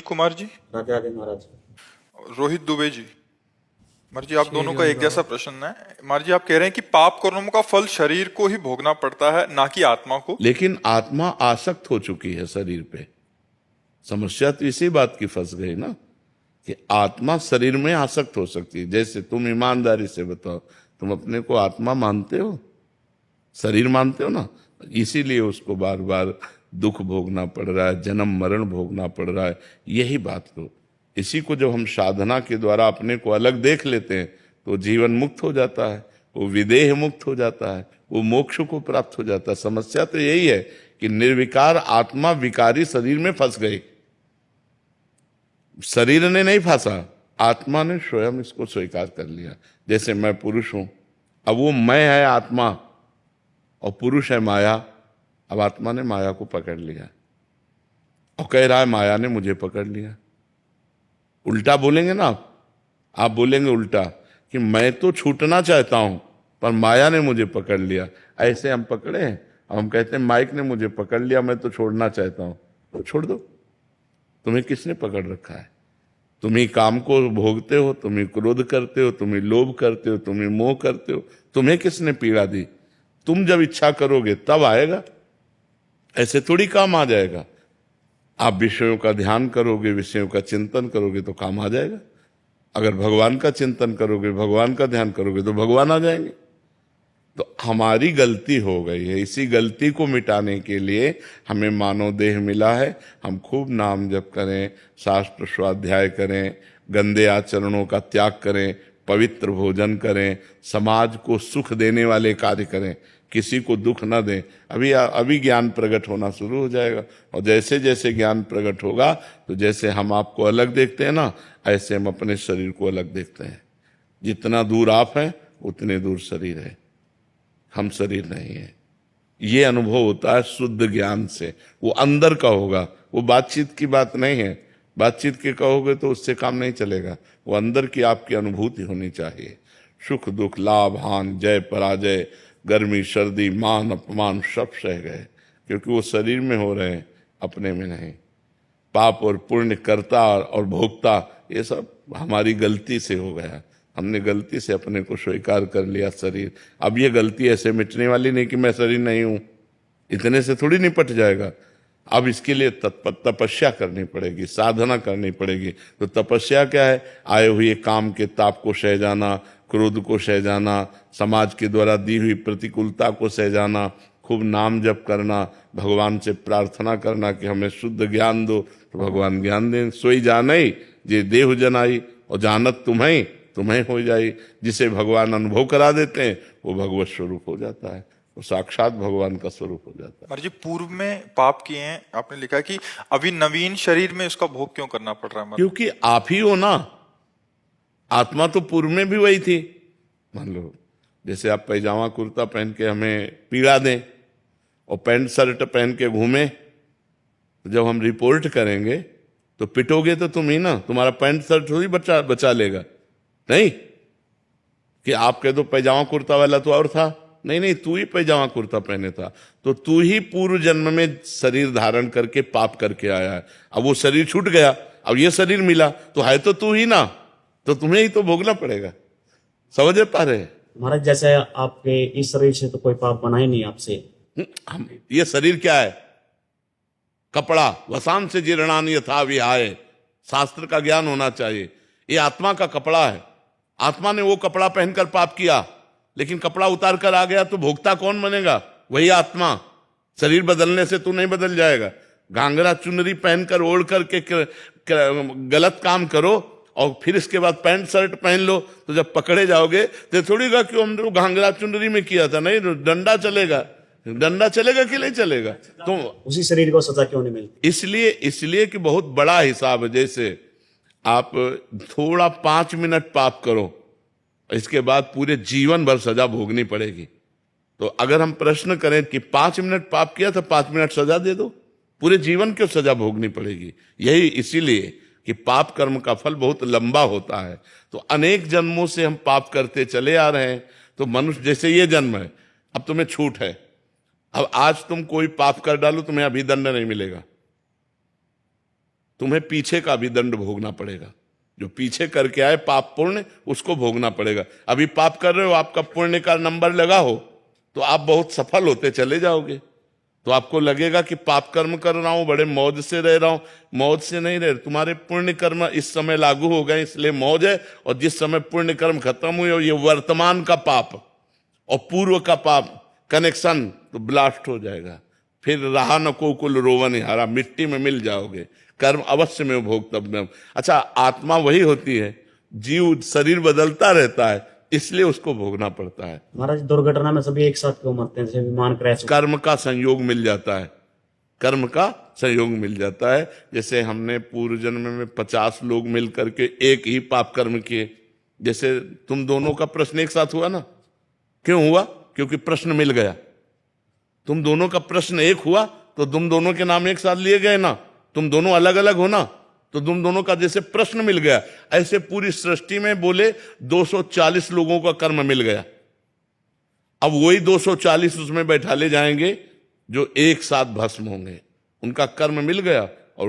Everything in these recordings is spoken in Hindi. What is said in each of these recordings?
कुमार जी, राधे राधे महाराज। रोहित दुबे जी। महाराज जी, आप दोनों का एक जैसा प्रश्न है। महाराज जी, आप कह रहे हैं कि पाप कर्मों का फल शरीर को ही भोगना पड़ता है, ना कि आत्मा को। लेकिन आत्मा आसक्त हो चुकी है शरीर पे। समस्या तो इसी बात की फंस गई ना कि आत्मा शरीर में आसक्त हो सकती है। जैसे तुम ईमानदारी से बताओ, तुम अपने को आत्मा मानते हो, शरीर मानते हो ना, इसीलिए उसको बार बार दुख भोगना पड़ रहा है, जन्म मरण भोगना पड़ रहा है। यही बात को, इसी को जब हम साधना के द्वारा अपने को अलग देख लेते हैं तो जीवन मुक्त हो जाता है, वो विदेह मुक्त हो जाता है, वो मोक्ष को प्राप्त हो जाता है। समस्या तो यही है कि निर्विकार आत्मा विकारी शरीर में फंस गई। शरीर ने नहीं फंसा, आत्मा ने स्वयं इसको स्वीकार कर लिया। जैसे मैं पुरुष हूं, अब वो मैं है आत्मा और पुरुष है माया। अब आत्मा ने माया को पकड़ लिया और कह रहा है माया ने मुझे पकड़ लिया। उल्टा बोलेंगे ना आप बोलेंगे उल्टा कि मैं तो छूटना चाहता हूं पर माया ने मुझे पकड़ लिया। ऐसे हम पकड़े हैं, हम कहते हैं माइक ने मुझे पकड़ लिया, मैं तो छोड़ना चाहता हूं। तो छोड़ दो, तुम्हें किसने पकड़ रखा है? तुम ही काम को भोगते हो, तुम ही क्रोध करते हो, तुम ही लोभ करते हो, तुम ही मोह करते हो। तुम्हें किसने पीड़ा दी? तुम जब इच्छा करोगे तब आएगा, ऐसे थोड़ी काम आ जाएगा। आप विषयों का ध्यान करोगे, विषयों का चिंतन करोगे तो काम आ जाएगा। अगर भगवान का चिंतन करोगे, भगवान का ध्यान करोगे तो भगवान आ जाएंगे। तो हमारी गलती हो गई है, इसी गलती को मिटाने के लिए हमें मानव देह मिला है। हम खूब नाम जप करें, शास्त्र स्वाध्याय करें, गंदे आचरणों का त्याग करें, पवित्र भोजन करें, समाज को सुख देने वाले कार्य करें, किसी को दुख न दें। अभी ज्ञान प्रकट होना शुरू हो जाएगा, और जैसे जैसे ज्ञान प्रकट होगा तो जैसे हम आपको अलग देखते हैं ना, ऐसे हम अपने शरीर को अलग देखते हैं। जितना दूर आप हैं उतने दूर शरीर है, हम शरीर नहीं है। ये अनुभव होता है शुद्ध ज्ञान से, वो अंदर का होगा, वो बातचीत की बात नहीं है। बातचीत के कहोगे तो उससे काम नहीं चलेगा, वो अंदर की आपकी अनुभूति होनी चाहिए। सुख दुख, लाभ हानि, जय पराजय, गर्मी सर्दी, मान अपमान सब सह गए, क्योंकि वो शरीर में हो रहे हैं, अपने में नहीं। पाप और पुण्य, कर्ता और भोक्ता, ये सब हमारी गलती से हो गया। हमने गलती से अपने को स्वीकार कर लिया शरीर। अब ये गलती ऐसे मिटने वाली नहीं कि मैं शरीर नहीं हूं, इतने से थोड़ी निपट जाएगा। अब इसके लिए तपस्या करनी पड़ेगी, साधना करनी पड़ेगी। तो तपस्या क्या है? आए हुए काम के ताप को सह जाना, क्रोध को सह जाना, समाज के द्वारा दी हुई प्रतिकूलता को सह जाना, खूब नाम जप करना, भगवान से प्रार्थना करना कि हमें शुद्ध ज्ञान दो, तो भगवान ज्ञान दें। सोई जाने जे देह जनाई, और जानत तुम्हें हो जाई। जिसे भगवान अनुभव करा देते हैं वो भगवत स्वरूप हो जाता है, वो साक्षात भगवान का स्वरूप हो जाता है। महाराज जी, पूर्व में पाप किए हैं, आपने लिखा कि अभी नवीन शरीर में इसका भोग क्यों करना पड़ रहा है? क्योंकि आप ही हो ना, आत्मा तो पूर्व में भी वही थी। मान लो जैसे आप पैजामा कुर्ता पहन के हमें पीड़ा दें और पैंट शर्ट पहन के घूमें, तो जब हम रिपोर्ट करेंगे तो पिटोगे तो तुम ही ना, तुम्हारा पैंट शर्ट थोड़ी बचा लेगा। नहीं कि आप कह दो पैजामा कुर्ता वाला तो और था, नहीं, तू ही पैजामा कुर्ता पहने था, तो तू ही पूर्व जन्म में शरीर धारण करके पाप करके आया है। अब वो शरीर छूट गया, अब ये शरीर मिला, तो है तो तू ही ना, तो तुम्हें ही तो भोगना पड़ेगा। समझ पा रहे? महाराज जैसे आपके इस शरीर से तो कोई पाप बना ही नहीं आपसे। हम ये शरीर क्या है? कपड़ा। वसान से जीर्णान यथा विहाय, शास्त्र का ज्ञान होना चाहिए। ये आत्मा का कपड़ा है। आत्मा ने वो कपड़ा पहनकर पाप किया, लेकिन कपड़ा उतार कर आ गया तो भोक्ता कौन बनेगा? वही आत्मा। शरीर बदलने से तू नहीं बदल जाएगा। घाघरा चुनरी पहनकर ओढ़ करके गलत काम करो और फिर इसके बाद पैंट शर्ट पहन लो, तो जब पकड़े जाओगे तो थोड़ी गा कि हमने घाघरा चुनरी में किया था। नहीं, डंडा चलेगा। डंडा चलेगा कि नहीं चलेगा? तो उसी शरीर को सजा क्यों नहीं मिलती? इसलिए कि बहुत बड़ा हिसाब है। जैसे आप थोड़ा 5 मिनट पाप करो, इसके बाद पूरे जीवन भर सजा भोगनी पड़ेगी। तो अगर हम प्रश्न करें कि 5 मिनट पाप किया तो 5 मिनट सजा दे दो, पूरे जीवन क्यों सजा भोगनी पड़ेगी? यही इसीलिए कि पाप कर्म का फल बहुत लंबा होता है। तो अनेक जन्मों से हम पाप करते चले आ रहे हैं। तो मनुष्य जैसे ये जन्म है, अब तुम्हें छूट है, अब आज तुम कोई पाप कर डालो, तुम्हें अभी दंड नहीं मिलेगा। तुम्हें पीछे का भी दंड भोगना पड़ेगा। जो पीछे करके आए पाप पुण्य, उसको भोगना पड़ेगा। अभी पाप कर रहे हो, आपका पुण्य का नंबर लगा हो तो आप बहुत सफल होते चले जाओगे। तो आपको लगेगा कि पाप कर्म कर रहा हूं, बड़े मौज से रह रहा हूं। मौज से नहीं रहे, तुम्हारे पुण्य कर्म इस समय लागू हो गए इसलिए मौज है। और जिस समय पुण्य कर्म खत्म हुए और ये वर्तमान का पाप और पूर्व का पाप कनेक्शन तो ब्लास्ट हो जाएगा। फिर रहा न को कुल रोवन हारा, मिट्टी में मिल जाओगे। कर्म अवश्य में भोक्तव्यम। अच्छा, आत्मा वही होती है, जीव शरीर बदलता रहता है इसलिए उसको भोगना पड़ता है। महाराज दुर्घटना में सभी एक साथ क्यों मरते हैं, जैसे विमान क्रैश हो? कर्म का संयोग मिल जाता है, कर्म का संयोग मिल जाता है। जैसे हमने पूर्व जन्म में 50 लोग मिल करके एक ही पाप कर्म किए। जैसे तुम दोनों का प्रश्न एक साथ हुआ ना, क्यों हुआ? क्योंकि प्रश्न मिल गया। तुम दोनों का प्रश्न एक हुआ तो तुम दोनों के नाम एक साथ लिए गए ना। तुम दोनों अलग अलग हो ना, तो तुम दोनों का जैसे प्रश्न मिल गया, ऐसे पूरी सृष्टि में बोले 240 लोगों का कर्म मिल गया। अब वही 240 उसमें बैठा ले जाएंगे जो एक साथ भस्म होंगे, उनका कर्म मिल गया। और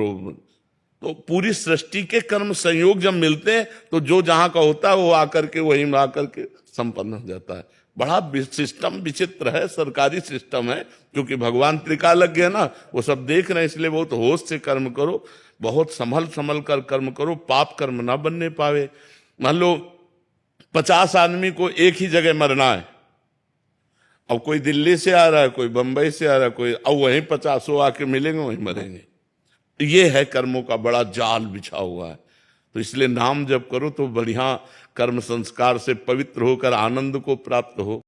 तो पूरी सृष्टि के कर्म संयोग जब मिलते हैं तो जो जहां का होता है वो आकर के वहीं आकर के संपन्न हो जाता है। बड़ा सिस्टम विचित्र है, सरकारी सिस्टम है, क्योंकि भगवान त्रिकालज्ञ है ना, वो सब देख रहे हैं। इसलिए बहुत होश से कर्म करो, बहुत संभल संभल कर कर्म करो, पाप कर्म ना बनने पावे। मान लो 50 आदमी को एक ही जगह मरना है। अब कोई दिल्ली से आ रहा है, कोई बंबई से आ रहा है, कोई अब वहीं 50 आके मिलेंगे, वहीं मरेंगे। ये है कर्मों का बड़ा जाल बिछा हुआ है। तो इसलिए नाम जब करो तो बढ़िया कर्म संस्कार से पवित्र होकर आनंद को प्राप्त हो।